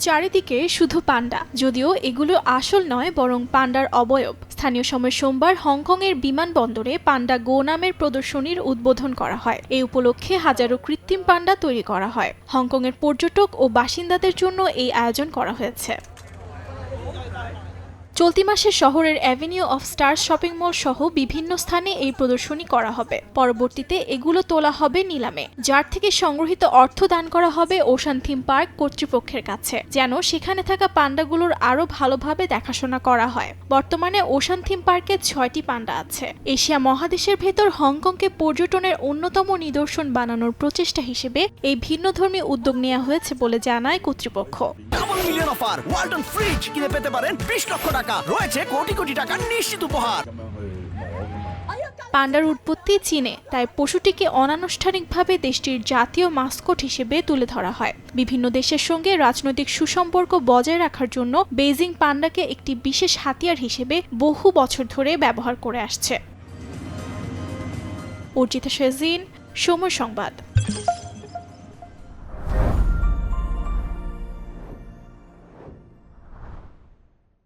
চারিদিকে শুধু পান্ডা, যদিও এগুলো আসল নয় বরং পান্ডার অবয়ব। স্থানীয় সময় সোমবার হংকংয়ের বিমানবন্দরে পান্ডা গো নামের প্রদর্শনীর উদ্বোধন করা হয়। এই উপলক্ষে হাজারো কৃত্রিম পান্ডা তৈরি করা হয়। হংকংয়ের পর্যটক ও বাসিন্দাদের জন্য এই আয়োজন করা হয়েছে। চলতি মাসে শহরের avenue of stars shopping mall সহ বিভিন্ন স্থানে এই প্রদর্শনী করা হবে। পরবর্তীতে এগুলো তোলা হবে নিলামে, যার থেকে সংগৃহীত অর্থ দান করা হবে ওশান থিম পার্ক কর্তৃপক্ষের কাছে, যেন সেখানে থাকা পান্ডাগুলোর আরও ভালোভাবে দেখাশোনা করা হয়। বর্তমানে ওশান থিম পার্কে 6টি পান্ডা আছে। এশিয়া মহাদেশের ভেতর হংকংকে পর্যটনের অন্যতম নিদর্শন বানানোর প্রচেষ্টা হিসেবে এই ভিন্নধর্মী উদ্যোগ নেওয়া হয়েছে বলে জানায় কর্তৃপক্ষ। মিলিয়ন অফার ওয়ালটন ফ্রিজ কিনে পেতে পারেন 20 লক্ষ টাকা, রয়েছে কোটি কোটি টাকার নিশ্চিত উপহার। পান্ডার উৎপত্তি চীনে, তাই পশুটিকে অনানুষ্ঠানিকভাবে দেশটির জাতীয় মাস্কট হিসেবে তুলে ধরা হয়। বিভিন্ন দেশের সঙ্গে রাজনৈতিক সুসম্পর্ক বজায় রাখার জন্য বেইজিং পান্ডাকে একটি বিশেষ হাতিয়ার হিসেবে বহু বছর ধরে ব্যবহার করে আসছে। অর্জিতা শেজিন, সময় সংবাদ।